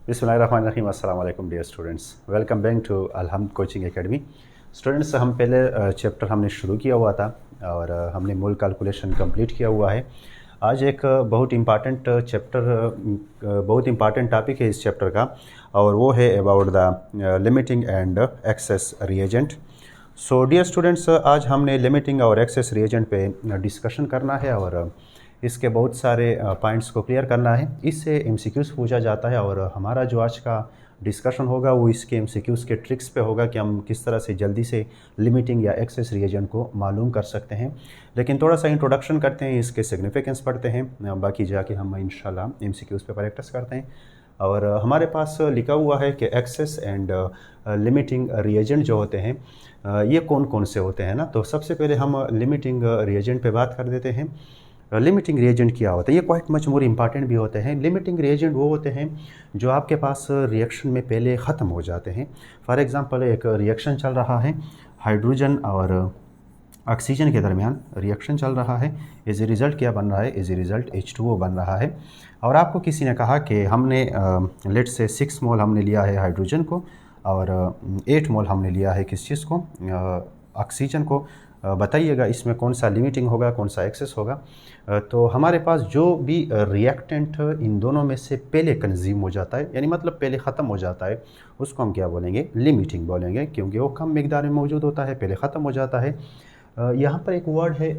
बिस्मिल्लाहिर्रहमानिर्रहीम। अस्सलाम वालेकुम dear students, welcome back to Alhamd coaching academy. Students, हम पहले चैप्टर हमने शुरू किया हुआ था और हमने मूल कैलकुलेशन कंप्लीट किया हुआ है। आज एक बहुत इम्पॉर्टेंट टॉपिक है इस चैप्टर का, और वो है about the limiting and excess reagent. So dear students, आज हमने लिमिटिंग और एक्सेस रिएजेंट पे डिस्कशन करना है और इसके बहुत सारे पॉइंट्स को क्लियर करना है। इससे एमसीक्यूज़ पूछा जाता है और हमारा जो आज का डिस्कशन होगा वो इसके एमसीक्यूज़ के ट्रिक्स पे होगा कि हम किस तरह से जल्दी से लिमिटिंग या एक्सेस रिएजेंट को मालूम कर सकते हैं। लेकिन थोड़ा सा इंट्रोडक्शन करते हैं, इसके सिग्निफिकेंस पढ़ते हैं, बाकी जाके हम इंशाल्लाह एमसीक्यूज़ पे प्रैक्टिस करते हैं। और हमारे पास लिखा हुआ है कि एक्सेस एंड लिमिटिंग रिएजेंट जो होते हैं ये कौन कौन से होते हैं ना। तो सबसे पहले हम लिमिटिंग रिएजेंट पे बात कर देते हैं। लिमिटिंग रिएजेंट क्या होता है, ये क्वाइट मच मोर इम्पॉर्टेंट भी होते हैं। लिमिटिंग रिएजेंट वो होते हैं जो आपके पास रिएक्शन में पहले ख़त्म हो जाते हैं। फॉर एग्जांपल, एक रिएक्शन चल रहा है, हाइड्रोजन और ऑक्सीजन के दरमियान रिएक्शन चल रहा है। एज ए रिज़ल्ट क्या बन रहा है? एज ए रिज़ल्ट H2O बन रहा है। और आपको किसी ने कहा कि हमने लेट से 6 मोल हमने लिया है हाइड्रोजन को और 8 मोल हमने लिया है किस चीज़ को, ऑक्सीजन को। बताइएगा इसमें कौन सा लिमिटिंग होगा, कौन सा एक्सेस होगा। तो हमारे पास जो भी रिएक्टेंट इन दोनों में से पहले कंज्यूम हो जाता है, यानी मतलब पहले ख़त्म हो जाता है, उसको हम क्या बोलेंगे? लिमिटिंग बोलेंगे, क्योंकि वो कम मिकदार में मौजूद होता है, पहले ख़त्म हो जाता है। यहाँ पर एक वर्ड है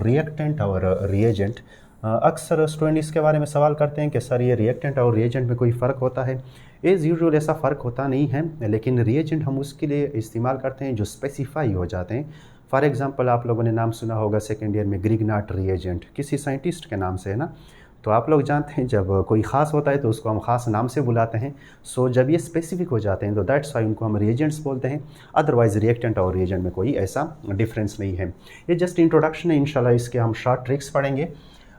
रिएक्टेंट और रिएजेंट। अक्सर स्टूडेंट इसके बारे में सवाल करते हैं कि सर ये रिएक्टेंट और रिएजेंट में कोई फ़र्क होता है? एज़ यूजुअल ऐसा फ़र्क होता नहीं है, लेकिन रिएजेंट हम उसके लिए इस्तेमाल करते हैं जो स्पेसिफाई हो जाते हैं। फॉर एग्ज़ाम्पल, आप लोगों ने नाम सुना होगा सेकेंड ईयर में ग्रिग्नाट रिएजेंट, किसी साइंटिस्ट के नाम से है ना। तो आप लोग जानते हैं जब कोई ख़ास होता है तो उसको हम ख़ास नाम से बुलाते हैं। सो जब ये स्पेसिफिक हो जाते हैं तो दैट्स वाई उनको हम रिएजेंट्स बोलते हैं। अदरवाइज़ रिएक्टेंट और रिएजेंट में कोई ऐसा डिफरेंस नहीं है। ये जस्ट इंट्रोडक्शन है, इंशाल्लाह इसके हम शॉर्ट ट्रिक्स पढ़ेंगे।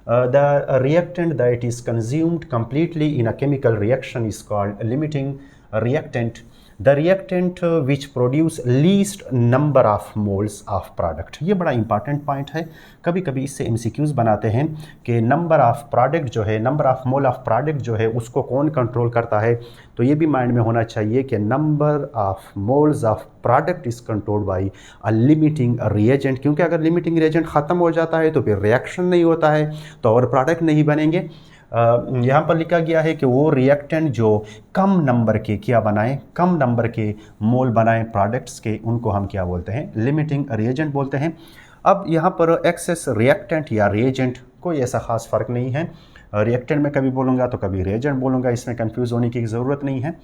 The reactant that is consumed completely in a chemical reaction is called limiting reactant. The reactant which produce least number of moles of product. ये बड़ा इंपॉर्टेंट पॉइंट है। कभी कभी इससे MCQs बनाते हैं कि नंबर ऑफ प्रोडक्ट जो है, number of mole of product जो है, उसको कौन कंट्रोल करता है। तो ये भी माइंड में होना चाहिए कि number of moles of product is controlled by a limiting reagent, क्योंकि अगर लिमिटिंग रिएजेंट ख़त्म हो जाता है तो फिर रिएक्शन नहीं होता है, तो और प्रोडक्ट नहीं बनेंगे। यहाँ पर लिखा गया है कि वो रिएक्टेंट जो कम नंबर के क्या बनाएं, कम नंबर के मोल बनाएं प्रोडक्ट्स के, उनको हम क्या बोलते हैं? लिमिटिंग रिएजेंट बोलते हैं। अब यहाँ पर एक्सेस रिएक्टेंट या रिएजेंट कोई ऐसा ख़ास फ़र्क नहीं है। रिएक्टेंट में कभी बोलूँगा तो कभी रिएजेंट बोलूँगा, इसमें कंफ्यूज होने की ज़रूरत नहीं है।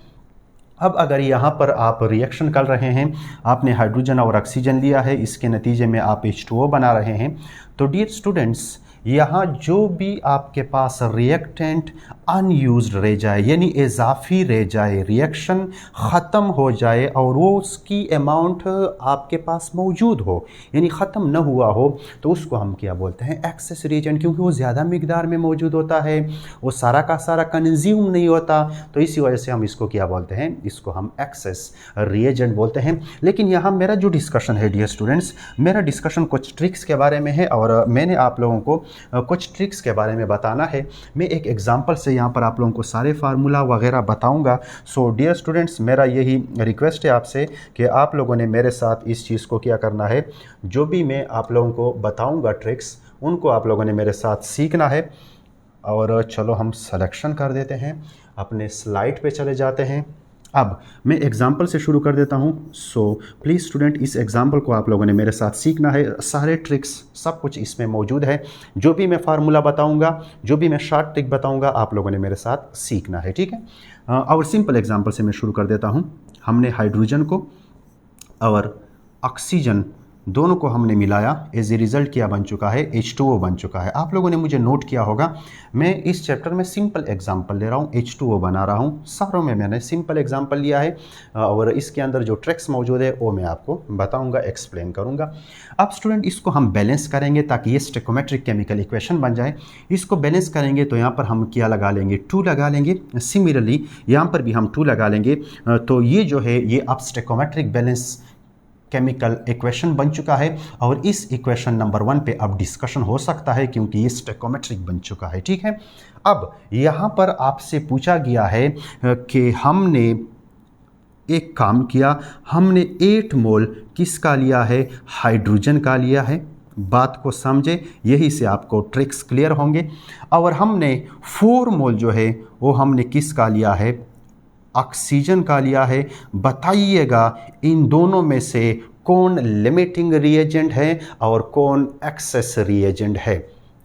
अब अगर यहाँ पर आप रिएक्शन कर रहे हैं, आपने हाइड्रोजन और ऑक्सीजन लिया है, इसके नतीजे में आप H2O बना रहे हैं, तो डियर स्टूडेंट्स यहाँ जो भी आपके पास रिएक्टेंट अनयूज्ड रह जाए, यानी इजाफी रह जाए, रिएक्शन ख़त्म हो जाए और वो उसकी अमाउंट आपके पास मौजूद हो, यानी ख़त्म न हुआ हो, तो उसको हम क्या बोलते हैं? एक्सेस रिएजेंट, क्योंकि वो ज़्यादा मिकदार में मौजूद होता है, वो सारा का सारा कंज्यूम नहीं होता, तो इसी वजह से हम इसको क्या बोलते हैं? इसको हम एक्सेस रिएजेंट बोलते हैं। लेकिन यहाँ मेरा जो डिस्कशन है डियर स्टूडेंट्स, मेरा डिस्कशन कुछ ट्रिक्स के बारे में है और मैंने आप लोगों को कुछ ट्रिक्स के बारे में बताना है। मैं एक एग्जांपल से यहाँ पर आप लोगों को सारे फार्मूला वगैरह बताऊंगा। सो डियर स्टूडेंट्स, मेरा यही रिक्वेस्ट है आपसे कि आप लोगों ने मेरे साथ इस चीज़ को क्या करना है, जो भी मैं आप लोगों को बताऊंगा ट्रिक्स, उनको आप लोगों ने मेरे साथ सीखना है। और चलो हम सिलेक्शन कर देते हैं, अपने स्लाइड पे चले जाते हैं। अब मैं एग्जाम्पल से शुरू कर देता हूँ। सो प्लीज़ स्टूडेंट, इस एग्जाम्पल को आप लोगों ने मेरे साथ सीखना है। सारे ट्रिक्स सब कुछ इसमें मौजूद है। जो भी मैं फार्मूला बताऊँगा, जो भी मैं शॉर्ट ट्रिक बताऊँगा, आप लोगों ने मेरे साथ सीखना है, ठीक है। और सिंपल एग्जाम्पल से मैं शुरू कर देता हूँ। हमने हाइड्रोजन को और ऑक्सीजन दोनों को हमने मिलाया, एज ए रिज़ल्ट क्या बन चुका है? H2O बन चुका है। आप लोगों ने मुझे नोट किया होगा, मैं इस चैप्टर में सिंपल एग्जांपल ले रहा हूँ, H2O बना रहा हूँ। सारों में मैंने सिंपल एग्जांपल लिया है और इसके अंदर जो ट्रिक्स मौजूद है वो मैं आपको बताऊंगा, एक्सप्लेन करूंगा। अब स्टूडेंट, इसको हम बैलेंस करेंगे ताकि ये स्टेकोमेट्रिक केमिकल इक्वेशन बन जाए। इसको बैलेंस करेंगे तो यहाँ पर हम क्या लगा लेंगे? 2 लगा लेंगे। सिमिलरली यहाँ पर भी हम 2 लगा लेंगे। तो ये जो है ये अब स्टेकोमेट्रिक बैलेंस केमिकल इक्वेशन बन चुका है और इस इक्वेशन नंबर 1 पे अब डिस्कशन हो सकता है क्योंकि ये स्टोइकोमेट्रिक बन चुका है। ठीक है, अब यहाँ पर आपसे पूछा गया है कि हमने एक काम किया, हमने 8 मोल किसका लिया है, हाइड्रोजन का लिया है। बात को समझे, यही से आपको ट्रिक्स क्लियर होंगे। और हमने 4 मोल जो है वो हमने किसका लिया है, ऑक्सीजन का लिया है। बताइएगा इन दोनों में से कौन लिमिटिंग रिएजेंट है और कौन एक्सेस रिएजेंट है।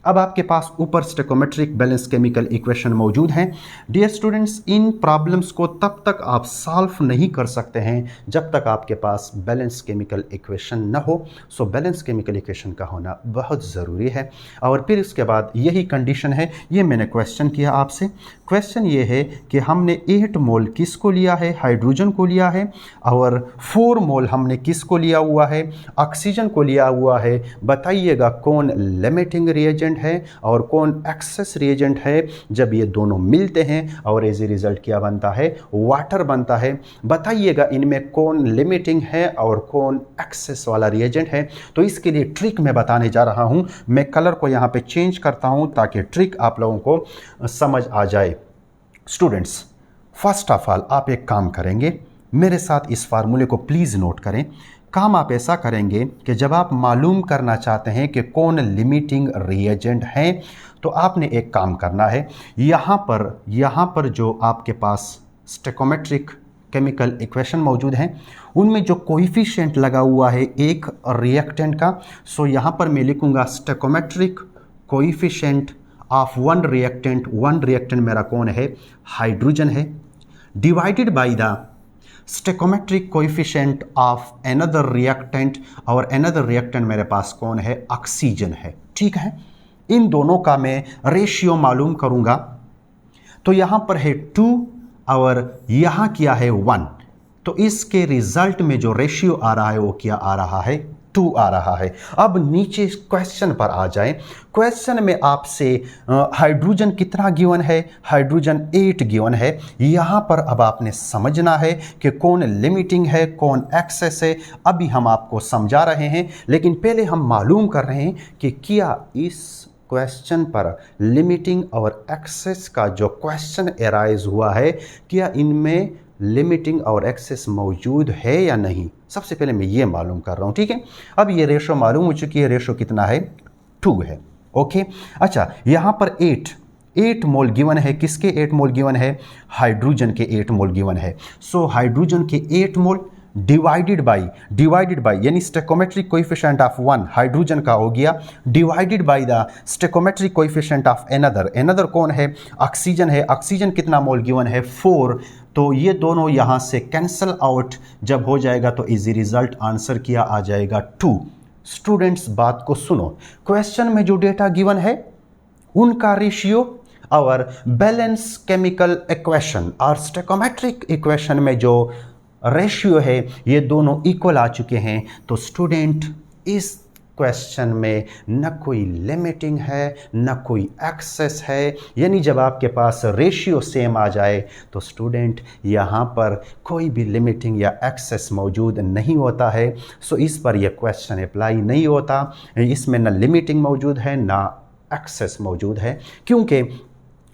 अब आपके पास ऊपर स्टोइकोमेट्रिक बैलेंस केमिकल इक्वेशन मौजूद हैं। डियर स्टूडेंट्स, इन प्रॉब्लम्स को तब तक आप सॉल्व नहीं कर सकते हैं जब तक आपके पास बैलेंस केमिकल इक्वेशन न हो। सो बैलेंस केमिकल इक्वेशन का होना बहुत ज़रूरी है। और फिर इसके बाद यही कंडीशन है, ये मैंने क्वेश्चन किया आपसे। क्वेश्चन ये है कि हमने 8 मोल किसको लिया है, हाइड्रोजन को लिया है, और 4 मोल हमने किसको लिया हुआ है, ऑक्सीजन को लिया हुआ है। बताइएगा कौन लिमिटिंग रिएजेंट है और कौन एक्सेस रिएजेंट है। जब ये दोनों मिलते हैं और एज ए रिजल्ट क्या बनता है, वाटर बनता है। बताइएगा इनमें कौन लिमिटिंग है और कौन एक्सेस वाला रिएजेंट है। तो इसके लिए ट्रिक मैं बताने जा रहा हूं। मैं कलर को यहां पे चेंज करता हूं ताकि ट्रिक आप लोगों को समझ आ जाए। स्टूडेंट्स, फर्स्ट ऑफ ऑल आप एक काम करेंगे, मेरे साथ इस फार्मूले को प्लीज़ नोट करें। काम आप ऐसा करेंगे कि जब आप मालूम करना चाहते हैं कि कौन लिमिटिंग रिएजेंट है, तो आपने एक काम करना है। यहाँ पर जो आपके पास स्टोइकोमेट्रिक केमिकल इक्वेशन मौजूद हैं, उनमें जो कोएफिशिएंट लगा हुआ है एक रिएक्टेंट का, सो यहाँ पर मैं लिखूँगा stoichiometric coefficient of one reactant मेरा कौन है, हाइड्रोजन है, divided by the stoichiometric coefficient of another reactant, और अनदर रिएक्टेंट मेरे पास कौन है, ऑक्सीजन है। ठीक है, इन दोनों का मैं रेशियो मालूम करूंगा। तो यहां पर है 2 और यहां क्या है 1, तो इसके रिजल्ट में जो रेशियो आ रहा है वो क्या आ रहा है, 2 आ रहा है। अब नीचे क्वेश्चन पर आ जाए। क्वेश्चन में आपसे हाइड्रोजन कितना गिवन है, हाइड्रोजन 8 गिवन है। यहाँ पर अब आपने समझना है कि कौन लिमिटिंग है, कौन एक्सेस है। अभी हम आपको समझा रहे हैं, लेकिन पहले हम मालूम कर रहे हैं कि क्या इस क्वेश्चन पर लिमिटिंग और एक्सेस का जो क्वेश्चन एराइज हुआ है, क्या इनमें लिमिटिंग और एक्सेस मौजूद है या नहीं। सबसे पहले मैं ये मालूम कर रहा हूँ। ठीक है, अब ये रेशो मालूम हो चुकी है, रेशो कितना है, 2 है। ओके, अच्छा, यहाँ पर 8 मोल गिवन है। किसके 8 मोल गिवन है, हाइड्रोजन के 8 मोल गिवन है। सो हाइड्रोजन के 8 मोल डिवाइडेड बाय यानी स्टोइकोमेट्रिक कोएफिशिएंट ऑफ 1 हाइड्रोजन का हो गया, divided by the stoichiometric coefficient of another कौन है, ऑक्सीजन है। ऑक्सीजन कितना मोल गिवन है, 4। तो ये दोनों यहाँ से कैंसल आउट जब हो जाएगा तो इजी रिजल्ट आंसर किया आ जाएगा 2। स्टूडेंट्स, बात को सुनो, क्वेश्चन में जो डेटा गिवन है उनका रेशियो और बैलेंस केमिकल इक्वेशन और स्टोइकोमेट्रिक इक्वेशन में जो रेशियो है, ये दोनों इक्वल आ चुके हैं। तो स्टूडेंट, इस क्वेश्चन में न कोई लिमिटिंग है न कोई एक्सेस है। यानी जब आपके पास रेशियो सेम आ जाए तो स्टूडेंट यहाँ पर कोई भी लिमिटिंग या एक्सेस मौजूद नहीं होता है। सो इस पर यह क्वेश्चन अप्लाई नहीं होता। इसमें न लिमिटिंग मौजूद है ना एक्सेस मौजूद है, क्योंकि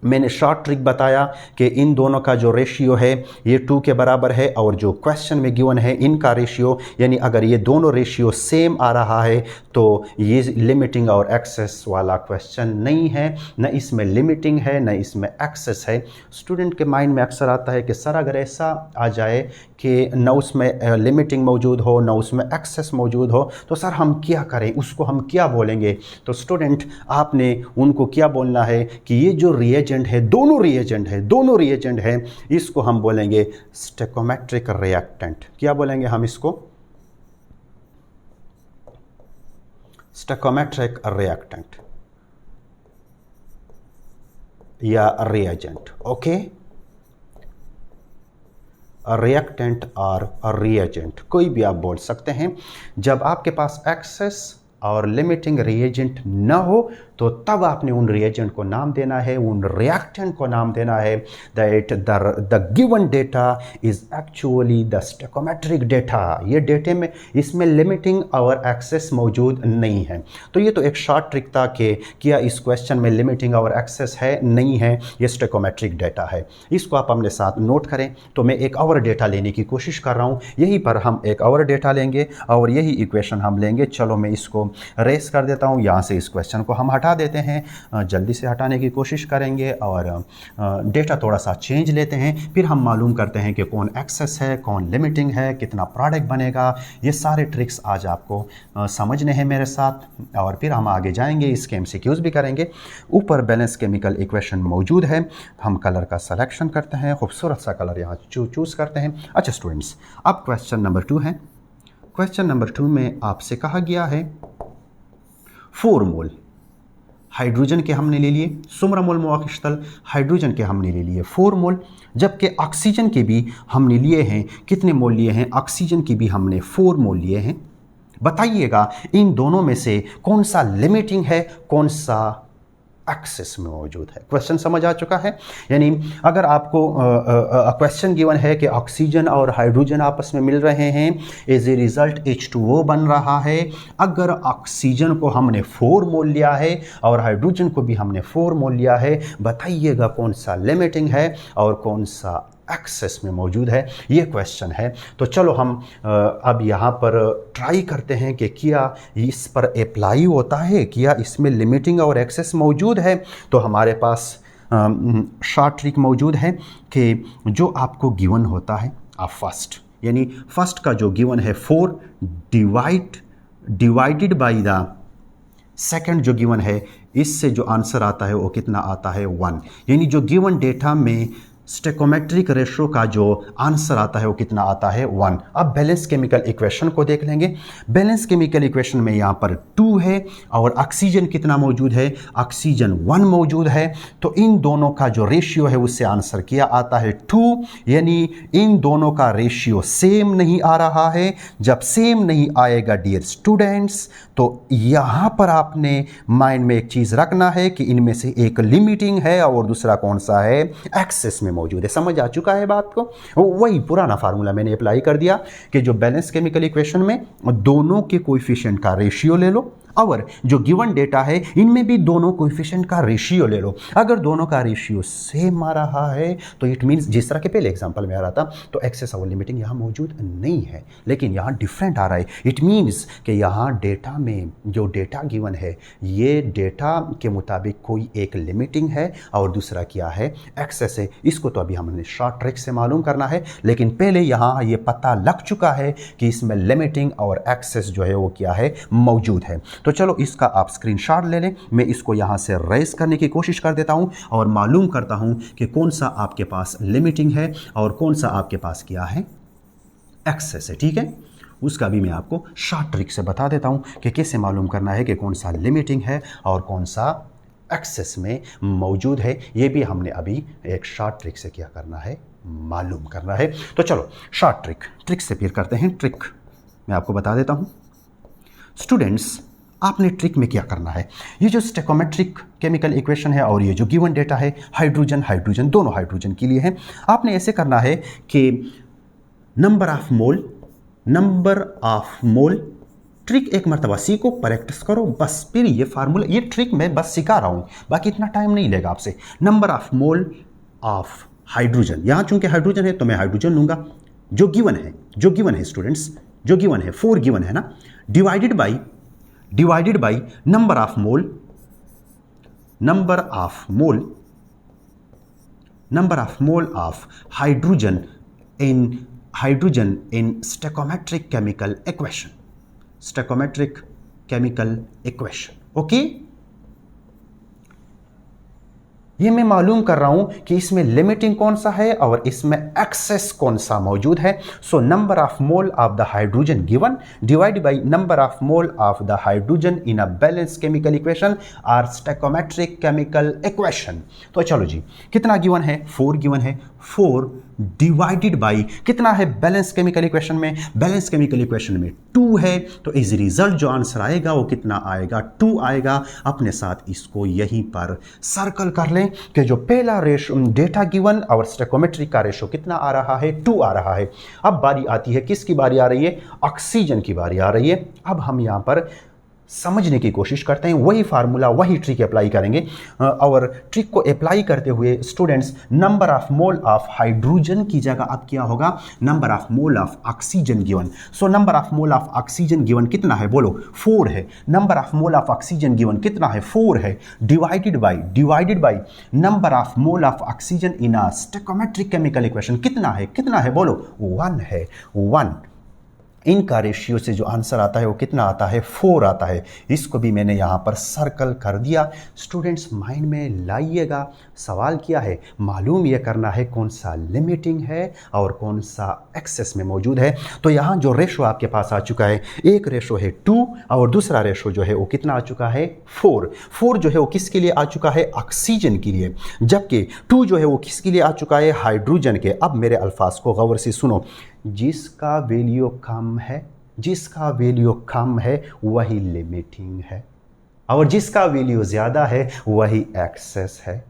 मैंने शॉर्ट ट्रिक बताया कि इन दोनों का जो रेशियो है ये 2 के बराबर है, और जो क्वेश्चन में गिवन है इनका रेशियो, यानी अगर ये दोनों रेशियो सेम आ रहा है तो ये लिमिटिंग और एक्सेस वाला क्वेश्चन नहीं है। न इसमें लिमिटिंग है न इसमें एक्सेस है। स्टूडेंट के माइंड में अक्सर आता है कि सर अगर ऐसा आ जाए कि न उसमें लिमिटिंग मौजूद हो न उसमें एक्सेस मौजूद हो तो सर हम क्या करें, उसको हम क्या बोलेंगे। तो स्टूडेंट, आपने उनको क्या बोलना है कि ये जो रिएजेंट है, दोनों रिएजेंट है, इसको हम बोलेंगे स्टोइकोमेट्रिक रिएक्टेंट। क्या बोलेंगे हम इसको, स्टोइकोमेट्रिक रिएक्टेंट या रिएजेंट। ओके, रिएक्टेंट और रिएजेंट कोई भी आप बोल सकते हैं। जब आपके पास एक्सेस और लिमिटिंग रिएजेंट न हो तो तब आपने उन रिएजेंट को नाम देना है, उन रिएक्टेंट को नाम देना है that the given data is actually the stoichiometric data. ये डेटे में इसमें लिमिटिंग और एक्सेस मौजूद नहीं है। तो ये तो एक शॉर्ट ट्रिक था कि क्या इस क्वेश्चन में लिमिटिंग और एक्सेस है, नहीं है, ये स्टेकोमेट्रिक डेटा है। इसको आप अपने साथ नोट करें। तो मैं एक और डेटा लेने की कोशिश कर रहा हूँ, यहीं पर हम एक और डेटा लेंगे और यही इक्वेशन हम लेंगे। चलो मैं इसको रेस कर देता हूँ, यहाँ से इस क्वेश्चन को हम हटा देते हैं, जल्दी से हटाने की कोशिश करेंगे और डेटा थोड़ा सा चेंज लेते हैं। फिर हम मालूम करते हैं कि कौन एक्सेस है, कौन लिमिटिंग है, कितना प्रोडक्ट बनेगा। ये सारे ट्रिक्स आज आपको समझने हैं मेरे साथ और फिर हम आगे जाएंगे, इसके एमसीक्यूज़ भी करेंगे। ऊपर बैलेंस केमिकल इक्वेशन मौजूद है, हम कलर का सिलेक्शन करते हैं, खूबसूरत सा कलर यहाँ चूज़ करते हैं। अच्छा स्टूडेंट्स, अब क्वेश्चन नंबर 2 है। क्वेश्चन नंबर 2 में आपसे कहा गया है 4 मोल हाइड्रोजन के हमने ले लिए, सुमरमोल मुआखिशतल हाइड्रोजन के हमने ले लिए 4 मोल, जबकि ऑक्सीजन के भी हमने लिए हैं, कितने मोल लिए हैं? ऑक्सीजन की भी हमने 4 मोल लिए हैं। बताइएगा इन दोनों में से कौन सा लिमिटिंग है, कौन सा एक्सेस में मौजूद है। क्वेश्चन समझ आ चुका है? यानी अगर आपको क्वेश्चन गिवन है कि ऑक्सीजन और हाइड्रोजन आपस में मिल रहे हैं, एज ए रिजल्ट H2O बन रहा है। अगर ऑक्सीजन को हमने 4 मोल लिया है और हाइड्रोजन को भी हमने 4 मोल लिया है, बताइएगा कौन सा लिमिटिंग है और कौन सा एक्सेस में मौजूद है। ये क्वेश्चन है। तो चलो हम अब यहाँ पर ट्राई करते हैं कि क्या इस पर अप्लाई होता है, क्या इसमें लिमिटिंग और एक्सेस मौजूद है। तो हमारे पास शॉर्ट ट्रिक मौजूद है कि जो आपको गिवन होता है, आप फर्स्ट का जो गिवन है 4 डिवाइडेड बाई द सेकंड जो गिवन है, इससे जो आंसर आता है वो कितना आता है? 1। यानी जो गिवन डेटा में स्टेकोमेट्रिक रेशो का जो आंसर आता है वो कितना आता है? 1। अब बैलेंस केमिकल इक्वेशन को देख लेंगे। बैलेंस केमिकल इक्वेशन में यहाँ पर 2 है और ऑक्सीजन कितना मौजूद है? ऑक्सीजन 1 मौजूद है। तो इन दोनों का जो रेशियो है उससे आंसर किया आता है 2। यानी इन दोनों का रेशियो सेम नहीं आ रहा है। जब सेम नहीं आएगा डियर स्टूडेंट्स, तो यहाँ पर आपने माइंड में एक चीज़ रखना है कि इनमें से एक लिमिटिंग है और दूसरा कौन सा है? एक्सेस में मौजूद है। समझ आ चुका है बात को? वही पुराना फार्मूला मैंने अप्लाई कर दिया कि जो बैलेंस केमिकल इक्वेशन में दोनों के कोएफिशिएंट का रेशियो ले लो और जो गिवन डेटा है इनमें भी दोनों कोएफिशिएंट का रेशियो ले लो। अगर दोनों का रेशियो सेम आ रहा है तो इट मींस, जिस तरह के पहले एग्जांपल में आ रहा था, तो एक्सेस और लिमिटिंग यहाँ मौजूद नहीं है, लेकिन यहाँ डिफरेंट आ रहा है। इट मींस कि यहाँ डेटा में जो डेटा गिवन है, ये डेटा के मुताबिक कोई एक लिमिटिंग है और दूसरा क्या है? एक्सेस है। इसको तो अभी हमने शॉर्ट ट्रिक से मालूम करना है, लेकिन पहले यहाँ ये पता लग चुका है कि इसमें लिमिटिंग और एक्सेस जो है वो क्या है? मौजूद है। तो चलो इसका आप स्क्रीनशॉट ले लें। मैं इसको यहाँ से रेस करने की कोशिश कर देता हूँ और मालूम करता हूँ कि कौन सा आपके पास लिमिटिंग है और कौन सा आपके पास क्या है? एक्सेस है। ठीक है, उसका भी मैं आपको शॉर्ट ट्रिक से बता देता हूँ कि कैसे मालूम करना है कि कौन सा लिमिटिंग है और कौन सा एक्सेस में मौजूद है। ये भी हमने अभी एक शॉर्ट ट्रिक से क्या करना है? मालूम करना है। तो चलो शॉर्ट ट्रिक से फिर करते हैं। ट्रिक मैं आपको बता देता हूँ स्टूडेंट्स। आपने ट्रिक में क्या करना है? ये जो स्टेकोमेट्रिक केमिकल इक्वेशन है और ये जो गिवन डेटा है, हाइड्रोजन दोनों हाइड्रोजन के लिए है, आपने ऐसे करना है कि नंबर ऑफ मोल ट्रिक एक मरतबा सीखो, प्रैक्टिस करो, बस फिर ये फार्मूला, ये ट्रिक मैं बस सिखा रहा हूँ, बाकी इतना टाइम नहीं लेगा आपसे। Number of mole of hydrogen, यहाँ चूंकि हाइड्रोजन है तो मैं हाइड्रोजन लूंगा। जो गिवन है स्टूडेंट्स, जो गिवन है 4 गिवन है ना, divided by number of mole of hydrogen in stoichiometric chemical equation. Okay, ये मैं मालूम कर रहा हूं कि इसमें लिमिटिंग कौन सा है और इसमें एक्सेस कौन सा मौजूद है। So number of mole of the hydrogen given divide by number of mole of the hydrogen in a balance chemical equation और स्टोइकोमेट्रिक केमिकल इक्वेशन। तो चलो जी, कितना गिवन है? 4 गिवन है। 4 डिवाइडेड बाई कितना है बैलेंस केमिकल इक्वेशन में? Balance chemical equation में 2 है, तो इस रिजल्ट जो आंसर आएगा वो कितना आएगा? 2 आएगा। अपने साथ इसको यहीं पर सर्कल कर लें कि जो पहला रेशो डेटा गिवन और स्टोइकोमेट्रिक का रेशो कितना आ रहा है? 2 आ रहा है। अब बारी आती है, किसकी बारी आ रही है? ऑक्सीजन की बारी आ रही है। अब हम यहां पर समझने की कोशिश करते हैं, वही फार्मूला वही ट्रिक अप्लाई करेंगे और ट्रिक को अप्लाई करते हुए students number of mole of hydrogen की जगह अब क्या होगा? Number of mole of oxygen given. So number of mole of oxygen given कितना है? बोलो 4 है। Number of mole of oxygen given कितना है? 4 है। Divided by number of mole of oxygen in a stoichiometric chemical equation कितना है? कितना है? बोलो 1 है। 1 इनका रेशियो से जो आंसर आता है वो कितना आता है? 4 आता है। इसको भी मैंने यहाँ पर सर्कल कर दिया। स्टूडेंट्स माइंड में लाइएगा, सवाल क्या है? मालूम ये करना है कौन सा लिमिटिंग है और कौन सा एक्सेस में मौजूद है। तो यहाँ जो रेशो आपके पास आ चुका है, एक रेशो है 2 और दूसरा रेशो जो है वो कितना आ चुका है? 4। 4 जो है वो किसके लिए आ चुका है? ऑक्सीजन के लिए, जबकि 2 जो है वो किसके लिए आ चुका है? हाइड्रोजन के। अब मेरे अल्फाज को गौर से सुनो, जिसका वैल्यू कम है, जिसका वैल्यू कम है वही लिमिटिंग है और जिसका वैल्यू ज़्यादा है वही एक्सेस है।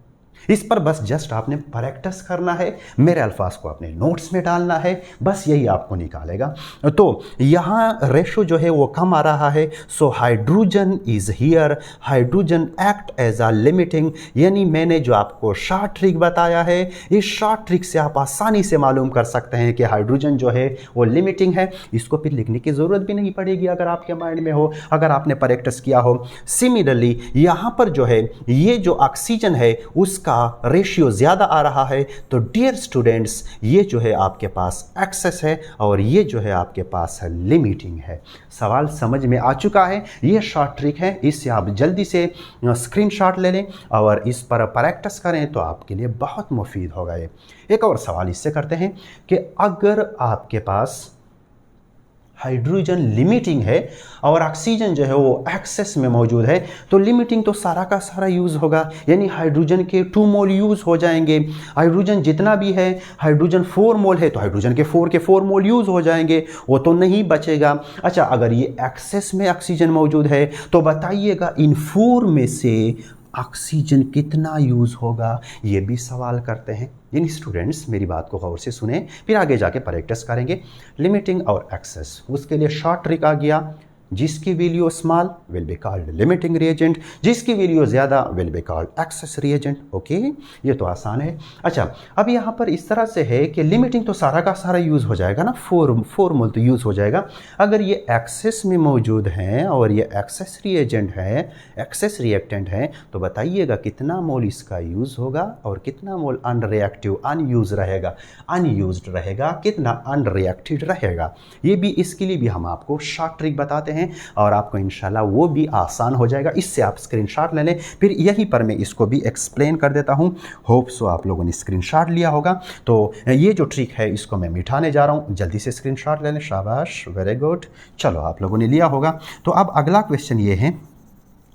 इस पर बस जस्ट आपने प्रैक्टिस करना है, मेरे अल्फाज को अपने नोट्स में डालना है, बस यही आपको निकालेगा। तो यहाँ रेशो जो है वो कम आ रहा है। So hydrogen is here, hydrogen act as a limiting. यानी मैंने जो आपको शॉर्ट ट्रिक बताया है, इस शॉर्ट ट्रिक से आप आसानी से मालूम कर सकते हैं कि हाइड्रोजन जो है वो लिमिटिंग है। इसको फिर लिखने की ज़रूरत भी नहीं पड़ेगी अगर आपके माइंड में हो, अगर आपने प्रैक्टिस किया हो। सिमिलरली यहाँ पर जो है ये जो ऑक्सीजन है उसका रेशियो ज्यादा आ रहा है, तो डियर स्टूडेंट्स ये जो है आपके पास एक्सेस है और ये जो है आपके पास है लिमिटिंग है। सवाल समझ में आ चुका है? ये शॉर्ट ट्रिक है, इससे आप जल्दी से स्क्रीनशॉट ले लें और इस पर प्रैक्टिस करें तो आपके लिए बहुत मुफीद होगा। ये एक और सवाल इससे करते हैं कि अगर आपके पास हाइड्रोजन लिमिटिंग है और ऑक्सीजन जो है वो एक्सेस में मौजूद है, तो लिमिटिंग तो सारा का सारा यूज़ होगा, यानी हाइड्रोजन के 2 मोल यूज़ हो जाएंगे। हाइड्रोजन जितना भी है, हाइड्रोजन 4 मोल है तो हाइड्रोजन के 4 मोल यूज़ हो जाएंगे, वो तो नहीं बचेगा। अच्छा, अगर ये एक्सेस में ऑक्सीजन मौजूद है तो बताइएगा इन 4 में से ऑक्सीजन कितना यूज़ होगा? ये भी सवाल करते हैं। यानी स्टूडेंट्स मेरी बात को गौर से सुने, फिर आगे जाके प्रैक्टिस करेंगे। लिमिटिंग और एक्सेस, उसके लिए शॉर्ट ट्रिक आ गया, जिसकी value small will be called limiting reagent, जिसकी वैल्यू ज़्यादा will be called access reagent. Okay, ये तो आसान है। अच्छा, अब यहाँ पर इस तरह से है कि लिमिटिंग तो सारा का सारा यूज़ हो जाएगा ना, 4 मोल तो यूज़ हो जाएगा। अगर ये एक्सेस में मौजूद हैं और ये एक्सेस रिएजेंट है, एक्सेस रिएक्टेंट है, तो बताइएगा कितना मोल इसका यूज़ होगा और कितना मोल अनरिएक्टिव अनयूज रहेगा, अनयूज्ड रहेगा, कितना अनरिएक्टेड रहेगा। ये भी, इसके लिए भी हम आपको शॉर्ट ट्रिक बताते हैं और आपको इंशाल्लाह वो भी आसान हो जाएगा। इससे आप स्क्रीनशॉट ले लें, फिर यहीं पर मैं इसको भी एक्सप्लेन कर देता हूं। होप सो आप लोगों ने स्क्रीनशॉट लिया होगा। तो ये जो ट्रिक है इसको मैं मिटाने जा रहा हूं, जल्दी से स्क्रीनशॉट ले लें। शाबाश, वेरी गुड। चलो, आप लोगों ने लिया होगा। तो अब अगला क्वेश्चन ये है,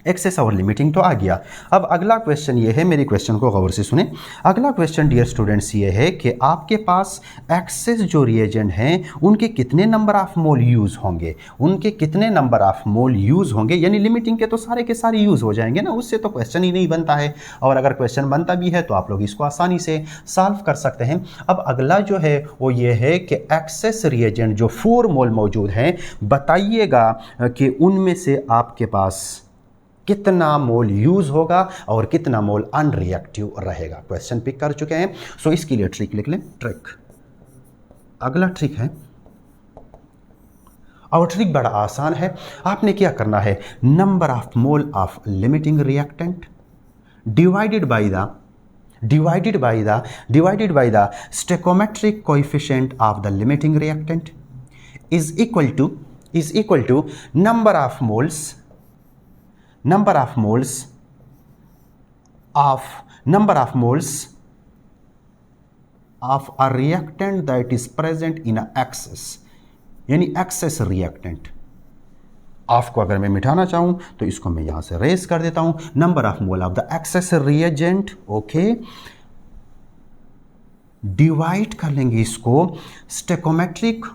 एक्सेस और लिमिटिंग तो आ गया। अब अगला क्वेश्चन ये है, मेरी क्वेश्चन को गौर से सुने। अगला क्वेश्चन डियर स्टूडेंट्स ये है कि आपके पास एक्सेस जो रिएजेंट हैं उनके कितने नंबर ऑफ मोल यूज़ होंगे, उनके कितने नंबर ऑफ मोल यूज़ होंगे। यानी लिमिटिंग के तो सारे के सारे यूज़ हो जाएंगे ना, उससे तो क्वेश्चन ही नहीं बनता है, और अगर क्वेश्चन बनता भी है तो आप लोग इसको आसानी से सॉल्व कर सकते हैं। अब अगला जो है वो ये है कि एक्सेस रिएजेंट जो 4 मोल मौजूद हैं, बताइएगा कि उनमें से आपके पास कितना मोल यूज होगा और कितना मोल अनरिएक्टिव रहेगा। क्वेश्चन पिक कर चुके हैं, सो इसके लिए ट्रिक लिख लें। ट्रिक, अगला ट्रिक है और ट्रिक बड़ा आसान है। आपने क्या करना है, number of mole of limiting reactant divided by the stoichiometric coefficient of the limiting reactant is equal to number of moles of number of moles of a reactant that is present in a excess, यानी excess reactant। आपको अगर मैं मिटाना चाहूं तो इसको मैं यहां से रेस कर देता हूं, number of mole of the excess reagent, okay, divide कर लेंगे इसको stoichiometric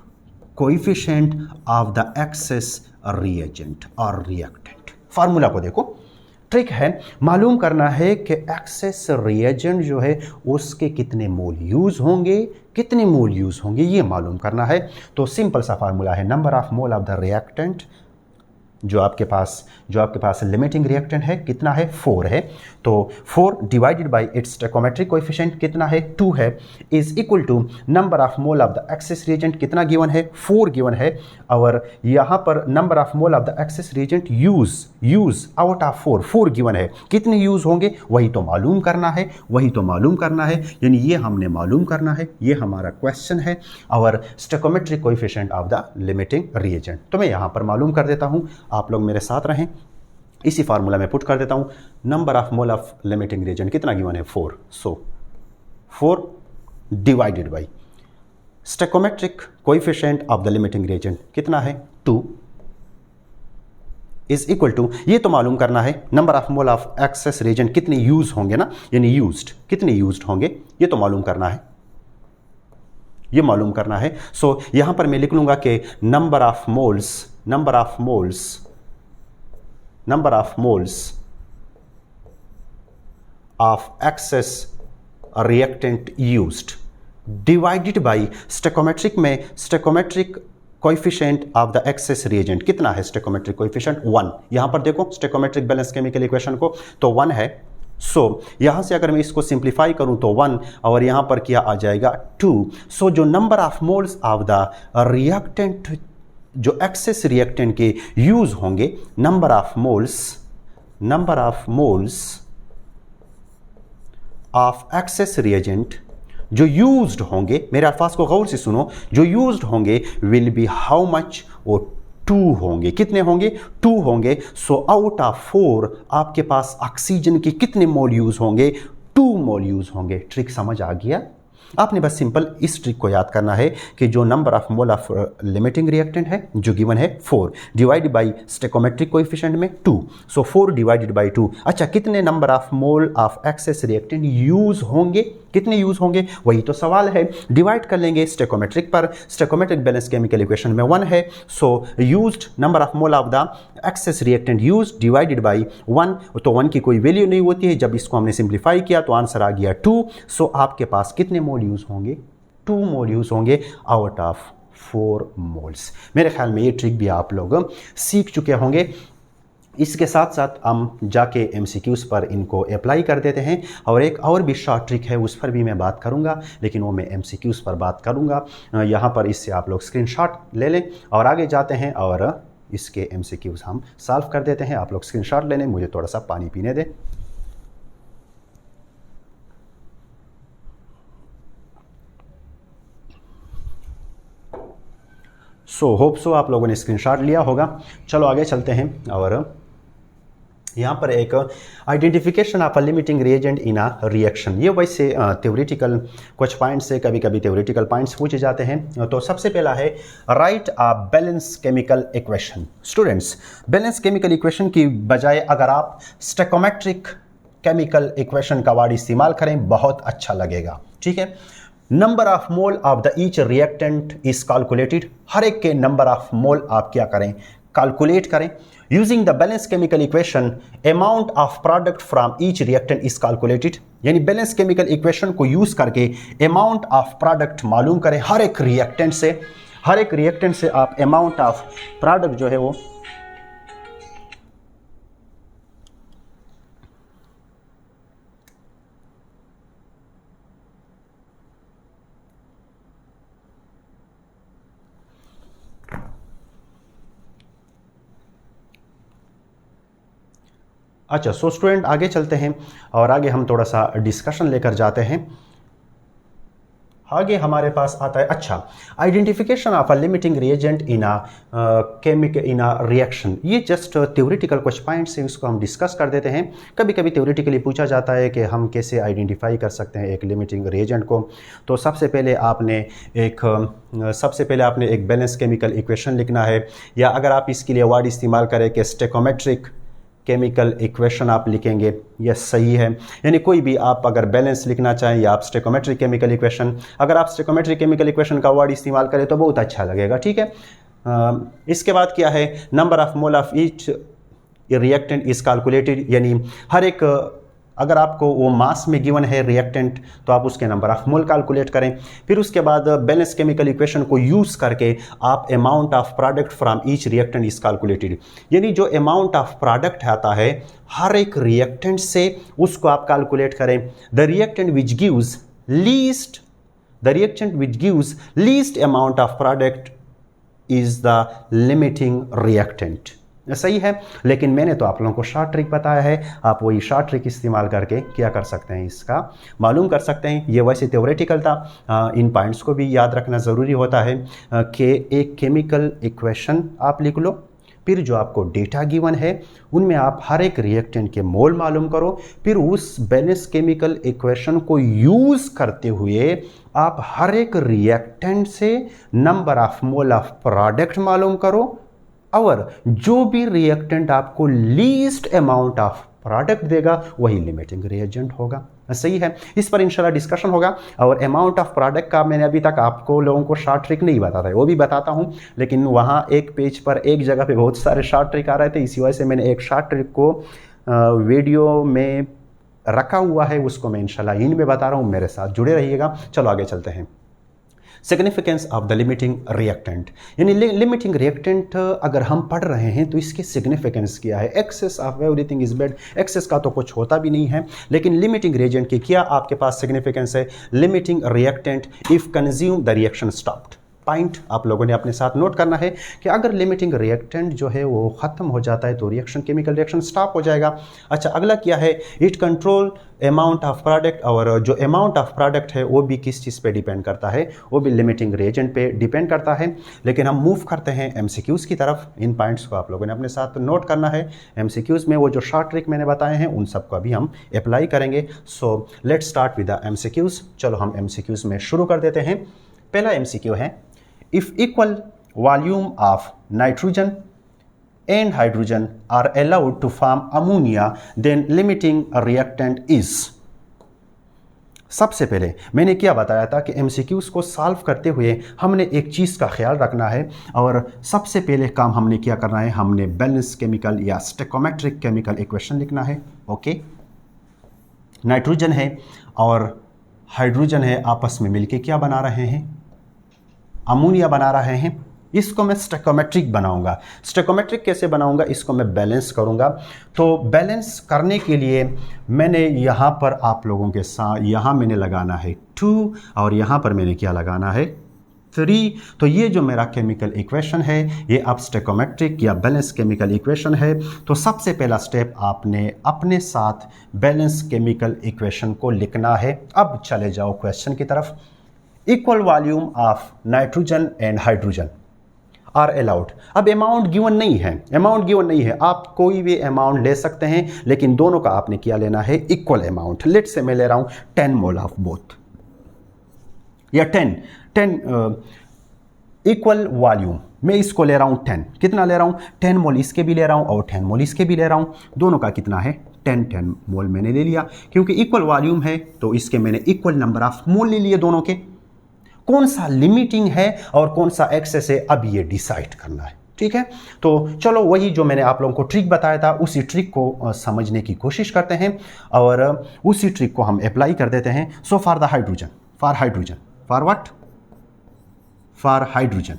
coefficient of the excess reagent और रिएक्टेंट। फार्मूला को देखो, ट्रिक है, मालूम करना है कि एक्सेस रिएजेंट जो है उसके कितने मोल यूज होंगे, कितने मोल यूज होंगे ये मालूम करना है। तो सिंपल सा फार्मूला है, number of mole of the reactant, जो आपके पास लिमिटिंग रिएक्टेंट है कितना है, 4 है, तो 4 divided by its stoichiometric coefficient कितना है, 2 है, is equal to number of mole of the excess reagent कितना गिवन है, 4 गिवन है, और यहाँ पर number of mole of the excess reagent use out of 4 given है, कितने यूज होंगे वही तो मालूम करना है, यानी ये हमने मालूम करना है, ये हमारा क्वेश्चन है, और stoichiometric coefficient of the limiting reagent. तो मैं यहाँ पर मालूम कर देता हूँ, आप लोग मेरे साथ रहें, इसी फार्मूला में पुट कर देता हूं, number of mole of limiting reagent कितना गिवन है, 4, सो 4 divided bye stoichiometric coefficient of the limiting reagent कितना है, 2, इज इक्वल टू, ये तो मालूम करना है number of mole of access reagent कितने यूज होंगे ना, यानी यूज्ड कितने यूज्ड होंगे ये तो मालूम करना है, सो यहां पर मैं लिख लूंगा कि number of moles of excess reactant used divided by stoichiometric में stoichiometric coefficient of the excess reagent कितना है, stoichiometric coefficient 1, यहां पर देखो stoichiometric balance chemical equation को तो 1 है, सो यहां से अगर मैं इसको सिंप्लीफाई करूं तो 1 और यहां पर क्या आ जाएगा 2, सो जो number of moles of the reactant जो एक्सेस रिएक्टेंट के यूज होंगे, number of moles of access reagent जो यूज्ड होंगे, मेरे अल्फाज को गौर से सुनो, जो यूज्ड होंगे विल बी हाउ मच, वो 2 होंगे, कितने होंगे, 2 होंगे, सो आउट ऑफ 4 आपके पास ऑक्सीजन के कितने मोल यूज होंगे, 2 मोल यूज होंगे। ट्रिक समझ आ गया? आपने बस सिंपल इस ट्रिक को याद करना है कि जो number of mole of limiting reactant है जो गिवन है 4 डिवाइड बाय स्टोइकोमेट्रिक कोएफिशिएंट में 2, सो 4 डिवाइडेड बाय 2। अच्छा, कितने number of mole of excess reactant use होंगे, कितने यूज होंगे वही तो सवाल है। डिवाइड कर लेंगे स्टोइकोमेट्रिक पर, स्टोइकोमेट्रिक बैलेंस केमिकल इक्वेशन में 1 है, so used number of mole of the excess reactant use divided by 1, तो 1 की कोई वैल्यू नहीं होती है, जब इसको हमने सिंप्लीफाई किया तो आंसर आ गया 2, सो आपके पास कितने मोल यूज होंगे, 2 मोल यूज होंगे आउट ऑफ 4 मोल्स। मेरे ख्याल में ये ट्रिक भी आप लोग सीख चुके होंगे। इसके साथ साथ हम जाके MCQs पर इनको अप्लाई कर देते हैं, और एक और भी शॉर्ट ट्रिक है उस पर भी मैं बात करूंगा, लेकिन वो मैं MCQs पर बात करूंगा। यहाँ पर इससे आप लोग स्क्रीनशॉट ले लें और आगे जाते हैं और इसके MCQs हम सॉल्व कर देते हैं। आप लोग स्क्रीनशॉट ले लें, मुझे थोड़ा सा पानी पीने दें। सो होप सो आप लोगों ने स्क्रीनशॉट लिया होगा। चलो आगे चलते हैं, और यहाँ पर एक identification of a limiting reagent in a reaction, ये वैसे थ्योरेटिकल कुछ पॉइंट्स से कभी कभी थ्योरेटिकल पॉइंट्स पूछे जाते हैं। तो सबसे पहला है write a balance chemical equation. Students, balance chemical equation की बजाय अगर आप स्टोइकोमेट्रिक केमिकल इक्वेशन का वर्ड इस्तेमाल करें बहुत अच्छा लगेगा, ठीक है। Number of mole of the each reactant is calculated, हर एक के नंबर ऑफ मोल आप क्या करें, कैलकुलेट करें। Using the balance chemical equation amount of product from each reactant is calculated, यानी बैलेंस केमिकल इक्वेशन को यूज करके अमाउंट ऑफ प्रोडक्ट मालूम करें हर एक रिएक्टेंट से आप अमाउंट ऑफ प्रोडक्ट जो है वो अच्छा। सो स्टूडेंट आगे चलते हैं और आगे हम थोड़ा सा डिस्कशन लेकर जाते हैं। आगे हमारे पास आता है, अच्छा, identification of a limiting reagent in a reaction. ये जस्ट थ्योरेटिकल कुछ पॉइंट्स हैं, उसको हम डिस्कस कर देते हैं। कभी कभी थ्योरेटिकली पूछा जाता है कि हम कैसे आइडेंटिफाई कर सकते हैं एक लिमिटिंग रिएजेंट को। तो सबसे पहले आपने एक बैलेंस केमिकल इक्वेशन लिखना है, या अगर आप इसके लिए वर्ड इस्तेमाल करें कि स्टेकोमेट्रिक केमिकल इक्वेशन आप लिखेंगे, यह सही है। यानी कोई भी आप अगर बैलेंस लिखना चाहें या आप स्टेकोमेट्रिक केमिकल इक्वेशन, अगर आप स्टेकोमेट्रिक केमिकल इक्वेशन का वर्ड इस्तेमाल करें तो बहुत अच्छा लगेगा, ठीक है। इसके बाद क्या है, number of mole of each reactant is calculated, यानी हर एक, अगर आपको वो मास में गिवन है रिएक्टेंट तो आप उसके नंबर ऑफ मोल कैलकुलेट करें। फिर उसके बाद बैलेंस केमिकल इक्वेशन को यूज़ करके आप amount of product from each reactant is calculated, यानी जो अमाउंट ऑफ प्रोडक्ट आता है हर एक रिएक्टेंट से उसको आप कैलकुलेट करें। The reactant which gives least amount of product is the limiting reactant. सही है, लेकिन मैंने तो आप लोगों को शॉर्ट ट्रिक बताया है, आप वही शॉर्ट ट्रिक इस्तेमाल करके क्या कर सकते हैं, इसका मालूम कर सकते हैं। ये वैसे थ्योरेटिकल था, इन पॉइंट्स को भी याद रखना ज़रूरी होता है कि एक केमिकल इक्वेशन आप लिख लो, फिर जो आपको डेटा गिवन है उनमें आप हर एक रिएक्टेंट के मोल मालूम करो, फिर उस बैलेंस केमिकल इक्वेशन को यूज़ करते हुए आप हर एक रिएक्टेंट से number of mole of product मालूम करो, और जो भी रिएक्टेंट आपको लीस्ट अमाउंट ऑफ प्रोडक्ट देगा वही लिमिटिंग रिएजेंट होगा। सही है, इस पर इंशाल्लाह डिस्कशन होगा। और अमाउंट ऑफ प्रोडक्ट का मैंने अभी तक आपको लोगों को शॉर्ट ट्रिक नहीं बताता है, वो भी बताता हूँ, लेकिन वहाँ एक पेज पर एक जगह पे बहुत सारे शॉर्ट ट्रिक आ रहे थे, इसी वजह से मैंने एक शॉर्ट ट्रिक को वीडियो में रखा हुआ है, उसको मैं इंशाल्लाह इन में बता रहा हूँ, मेरे साथ जुड़े रहिएगा। चलो आगे चलते हैं। Significance of the limiting reactant, यानी लिमिटिंग रिएक्टेंट अगर हम पढ़ रहे हैं तो इसकी सिग्निफिकेंस क्या है। Excess of everything is bad, excess का तो कुछ होता भी नहीं है, लेकिन लिमिटिंग रिएजेंट की क्या आपके पास सिग्निफिकेंस है। Limiting reactant if consume the reaction stopped. Point आप लोगों ने अपने साथ नोट करना है कि अगर लिमिटिंग रिएक्टेंट जो है वो ख़त्म हो जाता है तो रिएक्शन, केमिकल रिएक्शन स्टॉप हो जाएगा। अच्छा, अगला क्या है, it control amount of product, और जो अमाउंट ऑफ प्रोडक्ट है वो भी किस चीज़ पे डिपेंड करता है, वो भी लिमिटिंग रिएजेंट पे डिपेंड करता है। लेकिन हम मूव करते हैं एमसीक्यूज़ की तरफ। इन पॉइंट्स को आप लोगों ने अपने साथ नोट करना है। एमसीक्यूज़ में वो जो शॉर्ट ट्रिक मैंने बताए हैं उन सबको अभी हम अप्लाई करेंगे। So let's start with the MCQs. चलो हम एमसीक्यूज़ में शुरू कर देते हैं। पहला एमसीक्यू है, if equal volume of nitrogen and hydrogen are allowed to form ammonia, then limiting reactant is। सबसे पहले मैंने क्या बताया था कि एमसीक्यूज़ को सॉल्व करते हुए हमने एक चीज़ का ख्याल रखना है, और सबसे पहले काम हमने क्या करना है, हमने बैलेंस केमिकल या स्टेकोमेट्रिक केमिकल इक्वेशन लिखना है। ओके, नाइट्रोजन है और हाइड्रोजन है, आपस में मिलके क्या बना रहे हैं, अमोनिया बना रहे हैं। इसको मैं स्टेकोमेट्रिक बनाऊंगा। स्टेकोमेट्रिक कैसे बनाऊंगा, इसको मैं बैलेंस करूंगा। तो बैलेंस करने के लिए मैंने यहाँ पर आप लोगों के साथ, यहाँ मैंने लगाना है 2 और यहाँ पर मैंने क्या लगाना है 3। तो ये जो मेरा केमिकल इक्वेशन है ये अब स्टेकोमेट्रिक या बैलेंस केमिकल इक्वेशन है। तो सबसे पहला स्टेप आपने अपने साथ बैलेंस केमिकल इक्वेशन को लिखना है। अब चले जाओ क्वेश्चन की तरफ। Equal volume of nitrogen and hydrogen are allowed. अब अमाउंट गिवन नहीं है, अमाउंट गिवन नहीं है, आप कोई भी अमाउंट ले सकते हैं, लेकिन दोनों का आपने क्या लेना है, इक्वल अमाउंट। लेट से मैं ले रहा हूं 10 मोल ऑफ बोथ, या 10 इक्वल वॉल्यूम, मैं इसको ले रहा हूं 10। कितना ले रहा हूं, 10 मोल इसके भी ले रहा हूं और 10 मोल इसके भी ले रहा हूं। दोनों का कितना है, 10 मोल मैंने ले लिया। क्योंकि इक्वल वॉल्यूम है तो इसके मैंने इक्वल नंबर ऑफ मोल ले लिए दोनों के। कौन सा लिमिटिंग है और कौन सा एक्सेस है, अब ये डिसाइड करना है। ठीक है, तो चलो वही जो मैंने आप लोगों को ट्रिक बताया था उसी ट्रिक को समझने की कोशिश करते हैं और उसी ट्रिक को हम अप्लाई कर देते हैं। So for the hydrogen, for what, for hydrogen,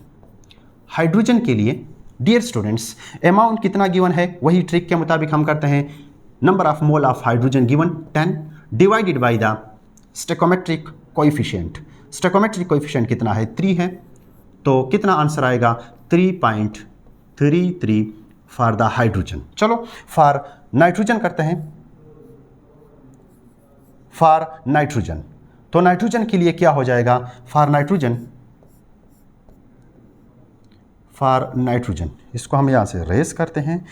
hydrogen के लिए डियर स्टूडेंट्स अमाउंट कितना गिवन है वही ट्रिक के मुताबिक हम करते हैं। Number of mole of hydrogen given 10 divided by the stoichiometric coefficient. Stoichiometric coefficient कितना है, 3 है, तो कितना आंसर आएगा 3.33 फॉर द हाइड्रोजन। चलो फॉर नाइट्रोजन करते हैं। फॉर नाइट्रोजन तो नाइट्रोजन के लिए क्या हो जाएगा, फॉर नाइट्रोजन इसको हम यहाँ से रेस करते हैं।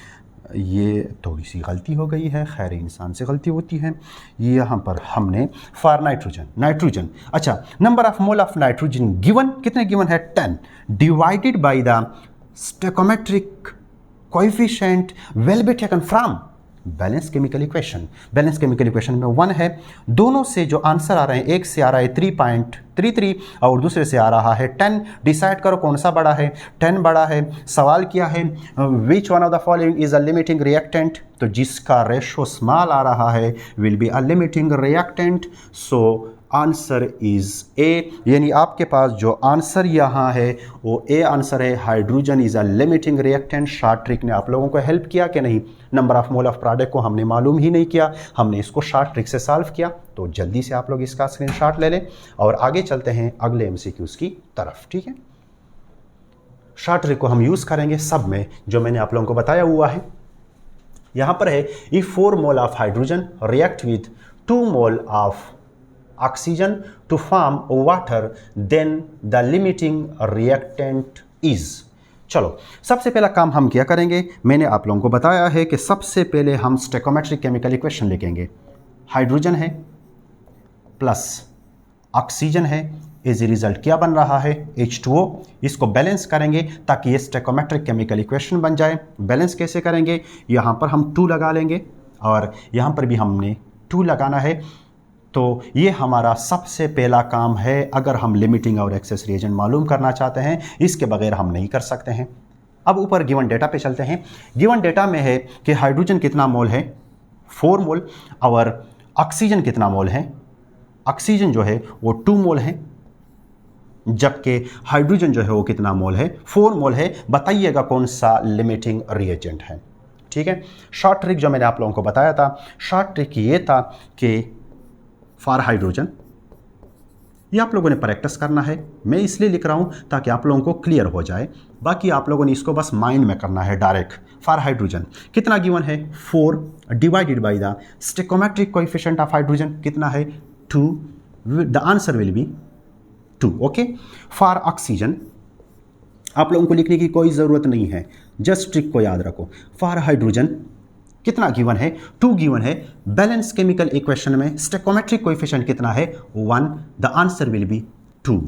ये थोड़ी सी गलती हो गई है, खैर इंसान से गलती होती है। ये यहाँ पर हमने फॉर नाइट्रोजन अच्छा, number of mole of nitrogen given, कितने गिवन है 10, divided by the stoichiometric coefficient will be taken from balance chemical equation में 1 है। दोनों से जो आंसर आ रहे हैं, एक से आ रहा है 3.33 और दूसरे से आ रहा है 10। डिसाइड करो कौन सा बड़ा है, 10 बड़ा है। सवाल क्या है, which one of the following is a limiting reactant, तो जिसका रेशो स्मॉल आ रहा है will be a limiting reactant. So answer is a, यानी आपके पास जो आंसर यहाँ है वो ए आंसर है, hydrogen is a limiting reactant. Short trick ने आप लोगों को हेल्प किया कि नहीं, number of mole of product को हमने मालूम ही नहीं किया, हमने इसको शॉर्ट ट्रिक से सॉल्व किया। तो जल्दी से आप लोग इसका स्क्रीनशॉट ले लें और आगे चलते हैं अगले एमसीक्यूज की तरफ, ठीक है। शॉर्ट ट्रिक को हम यूज करेंगे सब में जो मैंने आप लोगों को बताया हुआ है। यहां पर है, if 4 mole of hydrogen react with 2 mole of oxygen to form water, then the limiting reactant is। चलो सबसे पहला काम हम क्या करेंगे, मैंने आप लोगों को बताया है कि सबसे पहले हम स्टोइकोमेट्रिक केमिकल इक्वेशन लिखेंगे। हाइड्रोजन है प्लस ऑक्सीजन है, एज ए रिजल्ट क्या बन रहा है H2O। इसको बैलेंस करेंगे ताकि ये स्टोइकोमेट्रिक केमिकल इक्वेशन बन जाए। बैलेंस कैसे करेंगे, यहाँ पर हम 2 लगा लेंगे और यहाँ पर भी हमने 2 लगाना है। तो ये हमारा सबसे पहला काम है अगर हम लिमिटिंग और एक्सेस रिएजेंट मालूम करना चाहते हैं, इसके बगैर हम नहीं कर सकते हैं। अब ऊपर गिवन डेटा पे चलते हैं। गिवन डेटा में है कि हाइड्रोजन कितना मोल है, 4 मोल, और ऑक्सीजन कितना मोल है, ऑक्सीजन जो है वो 2 मोल है, जबकि हाइड्रोजन जो है वो कितना मोल है, 4 मोल है। बताइएगा कौन सा लिमिटिंग रिएजेंट है, ठीक है। शॉर्ट ट्रिक जो मैंने आप लोगों को बताया था, शॉर्ट ट्रिक ये था कि फॉर हाइड्रोजन, ये आप लोगों ने प्रैक्टिस करना है, मैं इसलिए लिख रहा हूँ ताकि आप लोगों को क्लियर हो जाए। बाकी आप लोगों ने इसको बस माइंड में करना है डायरेक्ट। फॉर हाइड्रोजन कितना गिवन है 4 divided by the stoichiometric coefficient of hydrogen कितना है 2, the answer will be 2। Okay, for oxygen आप लोगों को लिखने की कोई ज़रूरत नहीं है, जस्ट ट्रिक को याद रखो। फॉर हाइड्रोजन कितना गिवन है 2 गिवन है। बैलेंस केमिकल इक्वेशन में स्टोइकोमेट्रिक कोएफिशिएंट कितना है 1, द आंसर विल बी 2।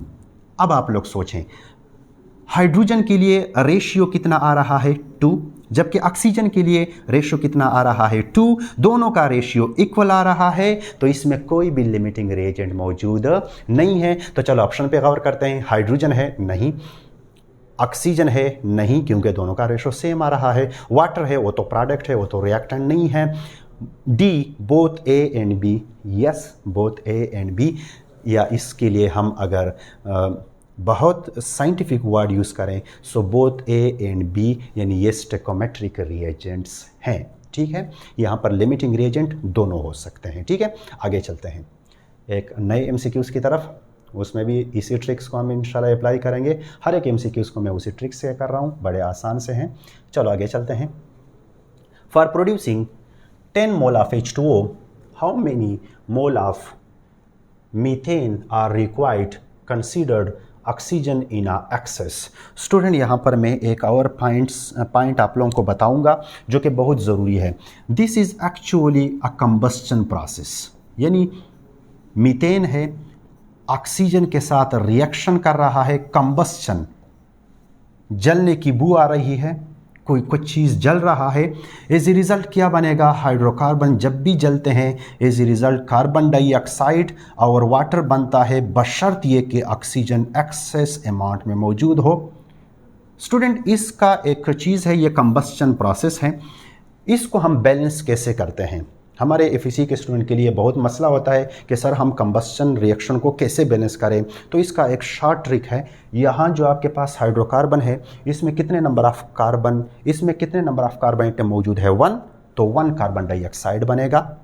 अब आप लोग सोचें, हाइड्रोजन के लिए रेशियो कितना आ रहा है 2, जबकि ऑक्सीजन के लिए रेशियो कितना आ रहा है 2। दोनों का रेशियो इक्वल आ रहा है, तो इसमें कोई भी लिमिटिंग रिएजेंट मौजूद नहीं है। तो चलो ऑप्शन पे गौर करते हैं। हाइड्रोजन है, नहीं। ऑक्सीजन है, नहीं, क्योंकि दोनों का रेशो सेम आ रहा है। वाटर है, वो तो प्रोडक्ट है, वो तो रिएक्टेंट नहीं है। D both A and B, yes both A and B, या इसके लिए हम अगर बहुत साइंटिफिक वर्ड यूज़ करें so both A and B, यानी ये स्टोइकोमेट्रिक रिएजेंट्स हैं, ठीक है। यहाँ पर लिमिटिंग रिएजेंट दोनों हो सकते हैं, ठीक है। आगे चलते हैं एक नए एमसीक्यूज की तरफ, उसमें भी इसी ट्रिक्स को हम इंशाल्लाह अप्लाई करेंगे। हर एक एमसीक्यूज को मैं उसी ट्रिक से कर रहा हूँ, बड़े आसान से हैं। चलो आगे चलते हैं। For producing 10 mole of H2O, how many mole of methane are required considered oxygen in a excess. Student यहाँ पर मैं एक और पॉइंट आप लोगों को बताऊंगा जो कि बहुत ज़रूरी है। This is actually a combustion process, यानी मीथेन है, ऑक्सीजन के साथ रिएक्शन कर रहा है, कंबस्टन, जलने की बू आ रही है, कोई कुछ चीज़ जल रहा है। एज ए रिज़ल्ट क्या बनेगा, हाइड्रोकार्बन जब भी जलते हैं as a result carbon dioxide और वाटर बनता है, बशर्त ये कि ऑक्सीजन एक्सेस अमाउंट में मौजूद हो। स्टूडेंट इसका एक चीज़ है, ये कंबस्टन प्रोसेस है, इसको हम बैलेंस कैसे करते हैं। हमारे एफईसी के स्टूडेंट के लिए बहुत मसला होता है कि सर हम कंबस्टन रिएक्शन को कैसे बैलेंस करें। तो इसका एक शॉर्ट ट्रिक है, यहाँ जो आपके पास हाइड्रोकार्बन है इसमें कितने नंबर ऑफ कार्बन, इसमें कितने नंबर ऑफ कार्बन एटम मौजूद है 1, तो 1 कार्बन डाइऑक्साइड बनेगा,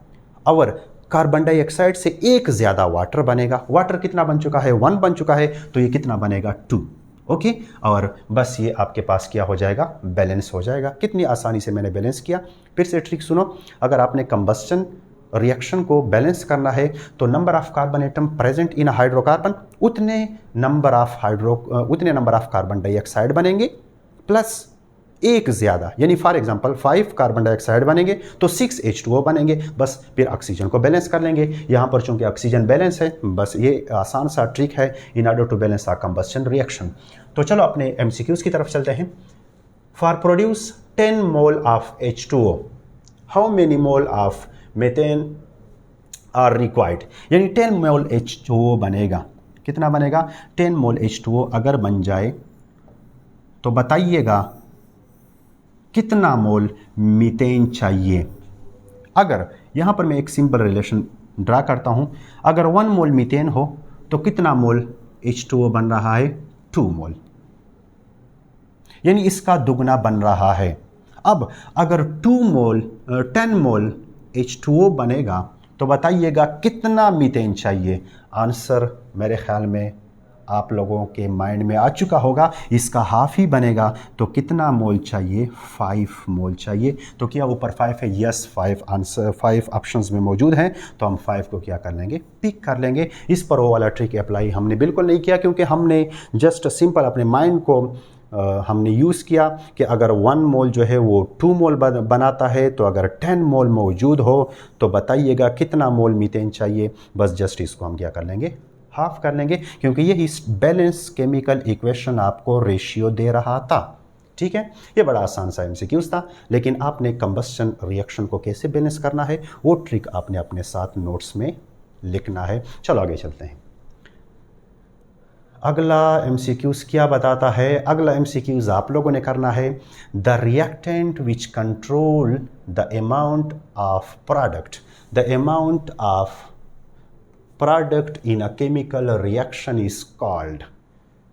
और कार्बन डाइऑक्साइड से एक ज़्यादा वाटर बनेगा। वाटर कितना बन चुका है 1 बन चुका है, तो ये कितना बनेगा 2। ओके, और बस ये आपके पास क्या हो जाएगा, बैलेंस हो जाएगा। कितनी आसानी से मैंने बैलेंस किया। फिर से ट्रिक सुनो, अगर आपने कंबस्टन रिएक्शन को बैलेंस करना है तो number of carbon atom present in hydrocarbon उतने नंबर ऑफ कार्बन डाइऑक्साइड बनेंगे प्लस एक ज़्यादा, यानी फॉर एग्जांपल 5 कार्बन डाइऑक्साइड बनेंगे तो 6 H2O बनेंगे। बस फिर ऑक्सीजन को बैलेंस कर लेंगे। यहाँ पर चूंकि ऑक्सीजन बैलेंस है, बस ये आसान सा ट्रिक है in order to balance a combustion reaction. तो चलो अपने MCQs की तरफ चलते हैं। For produce 10 mole of H2O how many mole of methane are required, यानी 10 मोल H2O बनेगा। कितना बनेगा? 10 मोल H2O अगर बन जाए तो बताइएगा कितना मोल मीथेन चाहिए। अगर यहां पर मैं एक सिंपल रिलेशन ड्रा करता हूं, अगर 1 मोल मीथेन हो तो कितना मोल H2O बन रहा है? 2 मोल, यानी इसका दुगना बन रहा है। अब अगर 10 मोल H2O बनेगा तो बताइएगा कितना मीथेन चाहिए। आंसर मेरे ख्याल में आप लोगों के माइंड में आ चुका होगा, इसका हाफ ही बनेगा। तो कितना मोल चाहिए? 5 मोल चाहिए। तो क्या ऊपर 5 है? यस, 5 आंसर 5 ऑप्शंस में मौजूद हैं। तो हम 5 को क्या कर लेंगे? पिक कर लेंगे। इस पर वो वाला ट्रिक अप्लाई हमने बिल्कुल नहीं किया, क्योंकि हमने जस्ट सिंपल अपने माइंड को हमने यूज़ किया कि अगर 1 मोल जो है वो 2 मोल बनाता है, तो अगर 10 मोल मौजूद हो तो बताइएगा कितना मोल मीथेन चाहिए। बस जस्ट इसको हम क्या कर लेंगे? हाफ कर लेंगे, क्योंकि ये इस बैलेंस केमिकल इक्वेशन आपको रेशियो दे रहा था। ठीक है, ये बड़ा आसान सा MCQs था, लेकिन आपने कंबस्शन रिएक्शन को कैसे बैलेंस करना है वो ट्रिक आपने अपने साथ नोट्स में लिखना है। चलो आगे चलते हैं। अगला MCQs क्या बताता है? अगला MCQs आप लोगों ने करना है, the reactant which control the amount of product, the amount of product in a chemical reaction is called.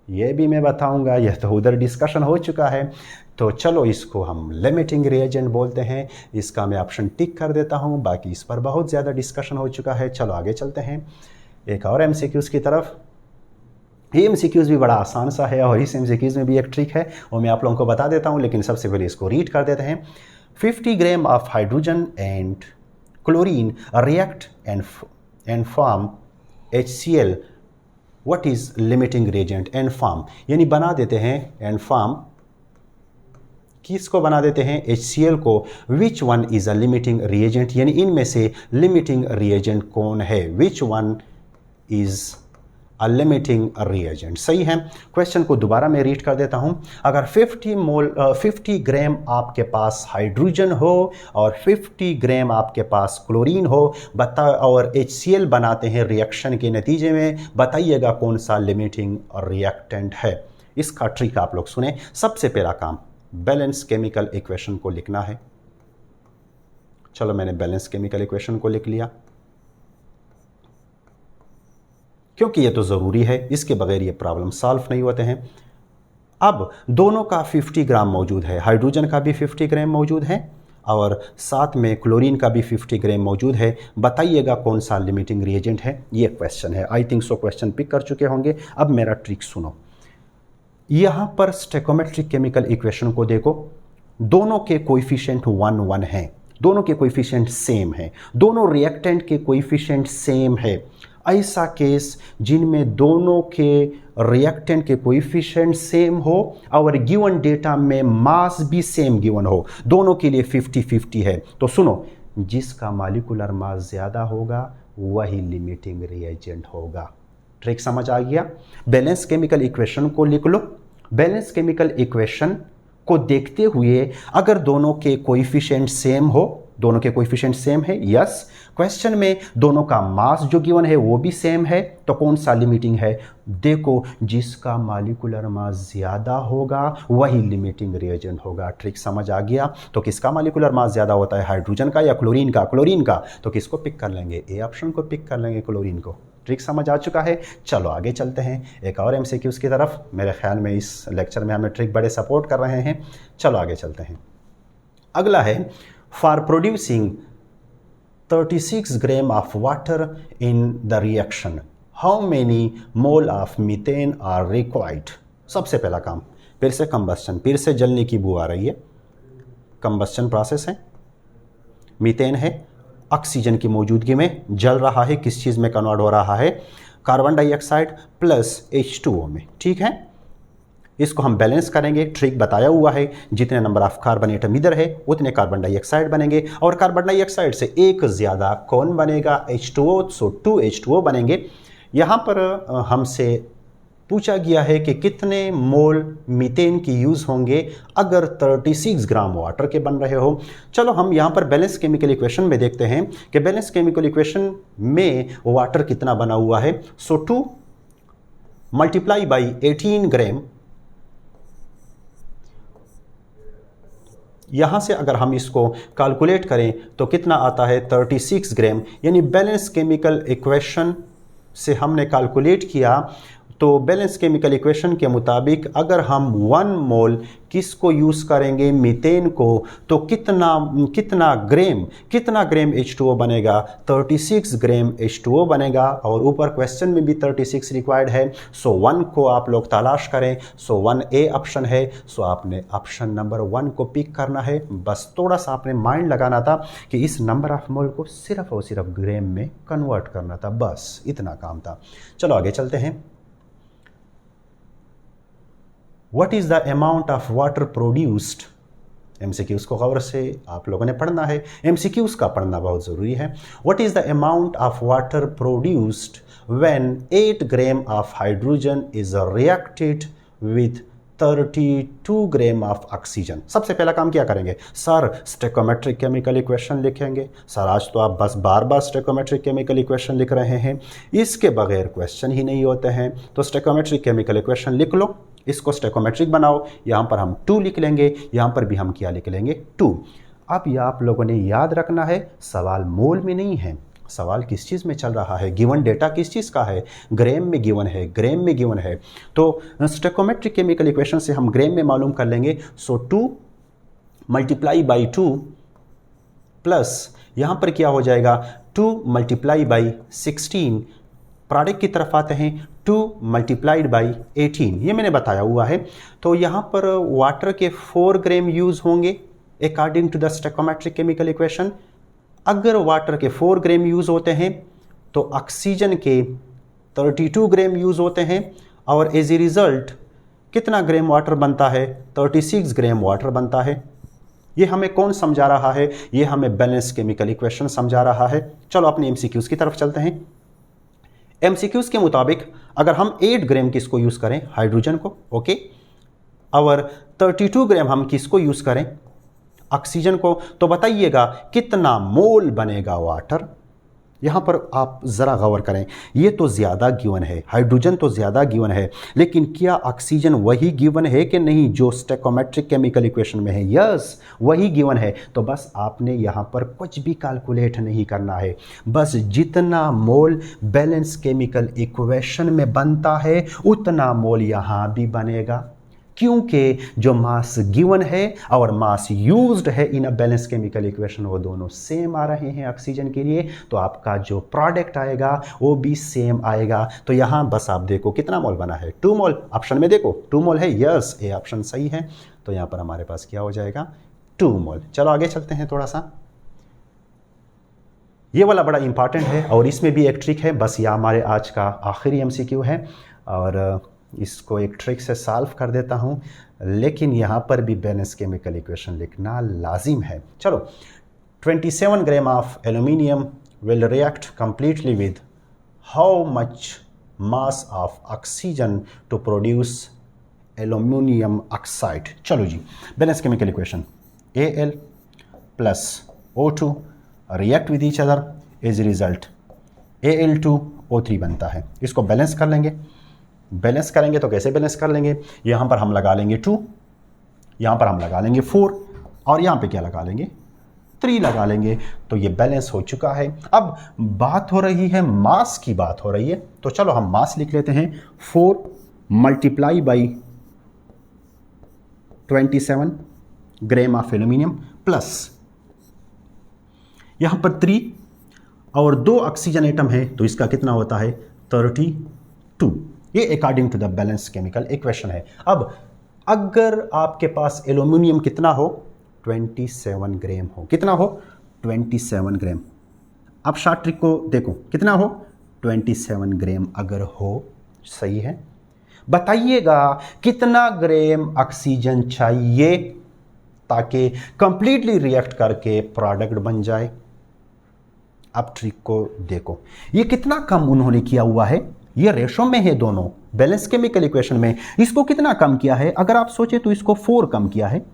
ये भी मैं बताऊंगा, यह तो उधर डिस्कशन हो चुका है। तो चलो इसको हम लिमिटिंग रिएजेंट बोलते हैं। इसका मैं ऑप्शन टिक कर देता हूं, बाकी इस पर बहुत ज़्यादा डिस्कशन हो चुका है। चलो आगे चलते हैं एक और MCQs की तरफ। ये MCQs भी बड़ा आसान सा है और इस MCQs में भी एक ट्रिक है, वो मैं आप लोगों को बता देता हूँ, लेकिन सबसे पहले इसको रीड कर देते हैं। 50 gram of hydrogen and chlorine react and form HCl, what is limiting reagent? And form, यानी बना देते हैं एंड फॉर्म, किसको बना देते हैं? HCl को। Which one is a limiting reagent, यानी इनमें से लिमिटिंग रिएजेंट कौन है? Which one is a limiting reagent. सही है। क्वेश्चन को दोबारा मैं रीड कर देता हूं। अगर 50 ग्राम आपके पास हाइड्रोजन हो और 50 ग्राम आपके पास क्लोरीन हो, और HCl बनाते हैं रिएक्शन के नतीजे में, बताइएगा कौन सा लिमिटिंग रिएक्टेंट है। इसका ट्रिक आप लोग सुने। सबसे पहला काम बैलेंस केमिकल इक्वेशन को लिखना है। चलो मैंने बैलेंस केमिकल इक्वेशन को लिख लिया, क्योंकि ये तो ज़रूरी है, इसके बगैर ये प्रॉब्लम सॉल्व नहीं होते हैं। अब दोनों का 50 ग्राम मौजूद है, हाइड्रोजन का भी 50 ग्राम मौजूद है और साथ में क्लोरीन का भी 50 ग्राम मौजूद है। बताइएगा कौन सा लिमिटिंग रिएजेंट है। ये क्वेश्चन है। I think so question pick कर चुके होंगे। अब मेरा ट्रिक सुनो। यहाँ पर स्टेकोमेट्रिक केमिकल इक्वेशन को देखो, दोनों के कोएफिशिएंट 1 1 हैं, दोनों के कोएफिशिएंट सेम है, दोनों रिएक्टेंट के कोएफिशिएंट सेम है। ऐसा केस जिनमें दोनों के रिएक्टेंट के कोएफिशिएंट सेम हो और गिवन डेटा में मास भी सेम गिवन हो, दोनों के लिए 50-50 है, तो सुनो, जिसका मॉलिक्यूलर मास ज़्यादा होगा वही लिमिटिंग रिएजेंट होगा। ट्रिक समझ आ गया? बैलेंस केमिकल इक्वेशन को लिख लो। बैलेंस केमिकल इक्वेशन को देखते हुए अगर दोनों के कोएफिशिएंट सेम हो, दोनों के कोएफिशिएंट सेम है, यस, क्वेश्चन में दोनों का मास जो गिवन है वो भी सेम है, तो कौन सा लिमिटिंग है? देखो, जिसका मॉलिक्यूलर मास ज़्यादा होगा वही लिमिटिंग रिएजेंट होगा। ट्रिक समझ आ गया? तो किसका मॉलिक्यूलर मास ज़्यादा होता है, हाइड्रोजन का या क्लोरीन का? क्लोरीन का। तो किसको पिक कर लेंगे? ए ऑप्शन को पिक कर लेंगे, क्लोरीन को। ट्रिक समझ आ चुका है? चलो आगे चलते हैं एक और MCQs की तरफ। मेरे ख्याल में इस लेक्चर में हमें ट्रिक बड़े सपोर्ट कर रहे हैं। चलो आगे चलते हैं। अगला है, for producing 36 gram of water in the reaction how many mole of methane are required. सबसे पहला काम, फिर से कंबस्टन, फिर से जलने की बू आ रही है, कंबस्टन प्रोसेस है, मीथेन है ऑक्सीजन की मौजूदगी में जल रहा है, किस चीज़ में कन्वर्ट हो रहा है, कार्बन डाइऑक्साइड प्लस H2O में। ठीक है, इसको हम बैलेंस करेंगे, ट्रिक बताया हुआ है, जितने नंबर ऑफ कार्बन एटम इधर है उतने कार्बन डाइऑक्साइड बनेंगे, और कार्बन डाइऑक्साइड से एक ज़्यादा कौन बनेगा, H2O, सो 2H2O बनेंगे। यहाँ पर हमसे पूछा गया है कि कितने मोल मीथेन की यूज़ होंगे अगर 36 ग्राम वाटर के बन रहे हो। चलो हम यहाँ पर बैलेंस केमिकल इक्वेशन में देखते हैं कि बैलेंस केमिकल इक्वेशन में वाटर कितना बना हुआ है। सो 2 मल्टीप्लाई बाई 18 ग्राम, यहाँ से अगर हम इसको कैलकुलेट करें तो कितना आता है 36 ग्राम, यानी बैलेंस केमिकल इक्वेशन से हमने कैलकुलेट किया तो बैलेंस केमिकल इक्वेशन के मुताबिक अगर हम 1 मोल किसको यूज़ करेंगे, मीथेन को, तो कितना ग्राम H2O बनेगा, 36 ग्राम H2O बनेगा। और ऊपर क्वेश्चन में भी 36 रिक्वायर्ड है, सो 1 को आप लोग तलाश करें, सो 1A ऑप्शन है, सो आपने ऑप्शन नंबर 1 को पिक करना है। बस थोड़ा सा आपने माइंड लगाना था कि इस नंबर ऑफ मोल को सिर्फ और सिर्फ ग्राम में कन्वर्ट करना था, बस इतना काम था। चलो आगे चलते हैं। What is the amount of water produced? MCQs को गौर से आप लोगों ने पढ़ना है, MCQs का पढ़ना बहुत ज़रूरी है। What is the amount of water produced when 8 gram of hydrogen is reacted with 32 gram of oxygen? सबसे पहला काम क्या करेंगे सर, स्टेकोमेट्रिक केमिकल इक्वेशन लिखेंगे। सर आज तो आप बस बार बार स्टेकोमेट्रिक केमिकल इक्वेशन लिख रहे हैं, इसके बगैर क्वेश्चन ही नहीं होते हैं। तो स्टेकोमेट्रिक केमिकल इक्वेशन लिख लो, इसको स्टेकोमेट्रिक बनाओ। यहाँ पर हम 2 लिख लेंगे, यहाँ पर भी हम क्या लिख लेंगे 2। अब यह आप लोगों ने याद रखना है, सवाल मोल में नहीं है, सवाल किस चीज़ में चल रहा है, गिवन डेटा किस चीज़ का है, ग्राम में गिवन है, ग्राम में गिवन है। तो स्टेकोमेट्रिक केमिकल इक्वेशन से हम ग्राम में मालूम कर लेंगे। सो 2 मल्टीप्लाई बाई 2 प्लस यहाँ पर क्या हो जाएगा 2 मल्टीप्लाई बाई 16, प्रोडक्ट की तरफ आते हैं 2 मल्टीप्लाइड बाई 18, ये मैंने बताया हुआ है। तो यहाँ पर वाटर के 4 ग्राम यूज़ होंगे according to the stoichiometric chemical equation. अगर वाटर के 4 ग्राम यूज़ होते हैं तो ऑक्सीजन के 32 ग्राम यूज़ होते हैं, और एज ए रिज़ल्ट कितना ग्राम वाटर बनता है, 36 ग्राम वाटर बनता है। ये हमें कौन समझा रहा है, ये हमें बैलेंस केमिकल इक्वेशन समझा रहा है। चलो अपने MCQs की तरफ चलते हैं। MCQs के मुताबिक अगर हम 8 ग्राम किसको यूज़ करें, हाइड्रोजन को, ओके, और 32 ग्राम हम किसको यूज़ करें, ऑक्सीजन को, तो बताइएगा कितना मोल बनेगा वाटर। यहाँ पर आप ज़रा गौर करें, ये तो ज़्यादा गिवन है, हाइड्रोजन तो ज़्यादा गिवन है, लेकिन क्या ऑक्सीजन वही गिवन है कि नहीं जो स्टेकोमेट्रिक केमिकल इक्वेशन में है? यस, वही गिवन है। तो बस आपने यहाँ पर कुछ भी कैलकुलेट नहीं करना है, बस जितना मोल बैलेंस केमिकल इक्वेशन में बनता है उतना मोल यहाँ भी बनेगा, क्योंकि जो मास गिवन है और मास यूज्ड है इन अ बैलेंस केमिकल इक्वेशन वो दोनों सेम आ रहे हैं ऑक्सीजन के लिए, तो आपका जो प्रोडक्ट आएगा वो भी सेम आएगा। तो यहाँ बस आप देखो कितना मोल बना है, 2 मोल। ऑप्शन में देखो 2 मोल है, यस ए ऑप्शन सही है। तो यहाँ पर हमारे पास क्या हो जाएगा 2 मोल। चलो आगे चलते हैं थोड़ा सा, ये वाला बड़ा इंपॉर्टेंट है और इसमें भी एक ट्रिक है, बस यह हमारे आज का आखिरी MCQ है और इसको एक ट्रिक से सॉल्व कर देता हूँ, लेकिन यहाँ पर भी बैलेंस केमिकल इक्वेशन लिखना लाजिम है। चलो 27 gram of aluminium will react completely with how much mass of oxygen to produce aluminium oxide. चलो जी, balance chemical equation Al plus O2 react with each other, as result Al2O3 बनता है। इसको balance कर लेंगे, बैलेंस करेंगे तो कैसे बैलेंस कर लेंगे, यहाँ पर हम लगा लेंगे 2, यहाँ पर हम लगा लेंगे 4 और यहाँ पे क्या लगा लेंगे 3 लगा लेंगे, तो ये बैलेंस हो चुका है। अब बात हो रही है मास की, बात हो रही है, तो चलो हम मास लिख लेते हैं 4 multiply by 27 gram of aluminium plus यहाँ पर 3 और 2 ऑक्सीजन एटम है तो इसका कितना होता है 32। ये according to the balance chemical equation है। अब अगर आपके पास एल्यूमिनियम कितना हो 27 ग्राम हो, कितना हो 27 ग्राम, अब शॉर्ट ट्रिक को देखो कितना हो, 27 ग्राम अगर हो, सही है। बताइएगा कितना ग्राम ऑक्सीजन चाहिए ताकि कंप्लीटली रिएक्ट करके प्रोडक्ट बन जाए। अब ट्रिक को देखो, ये कितना कम उन्होंने किया हुआ है, ये रेशो में है दोनों, बैलेंस केमिकल इक्वेशन में। इसको कितना कम किया है, अगर आप सोचे तो इसको 4 कम किया है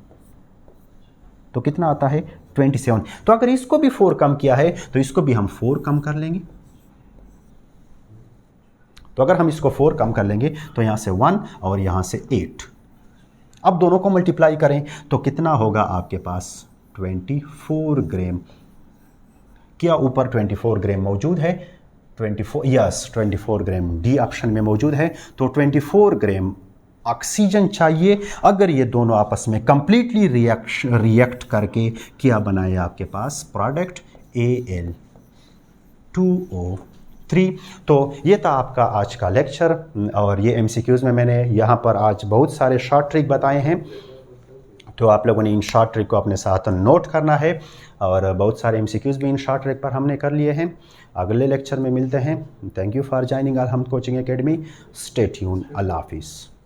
तो कितना आता है 27। तो अगर इसको भी 4 कम किया है तो इसको भी हम 4 कम कर लेंगे। तो अगर हम इसको 4 कम कर लेंगे तो यहां से 1 और यहां से 8। अब दोनों को मल्टीप्लाई करें तो कितना होगा आपके पास 24 ग्राम। क्या ऊपर 24 ग्राम मौजूद है? 24, यस 24 ग्राम डी ऑप्शन में मौजूद है। तो 24 ग्राम ऑक्सीजन चाहिए अगर ये दोनों आपस में कंप्लीटली रिएक्ट करके क्या बनाए आपके पास प्रोडक्ट Al2O3। तो ये था आपका आज का लेक्चर, और ये एमसीक्यूज़ में मैंने यहाँ पर आज बहुत सारे शॉर्ट ट्रिक बताए हैं। तो आप लोगों ने इन शॉर्ट ट्रिक को अपने साथ नोट करना है, और बहुत सारे एमसीक्यूज़ भी इन शॉर्ट ट्रिक पर हमने कर लिए हैं। अगले लेक्चर में मिलते हैं। थैंक यू फॉर ज्वाइनिंग हम कोचिंग एकेडमी। Stay tuned. अल्लाह हाफिज़।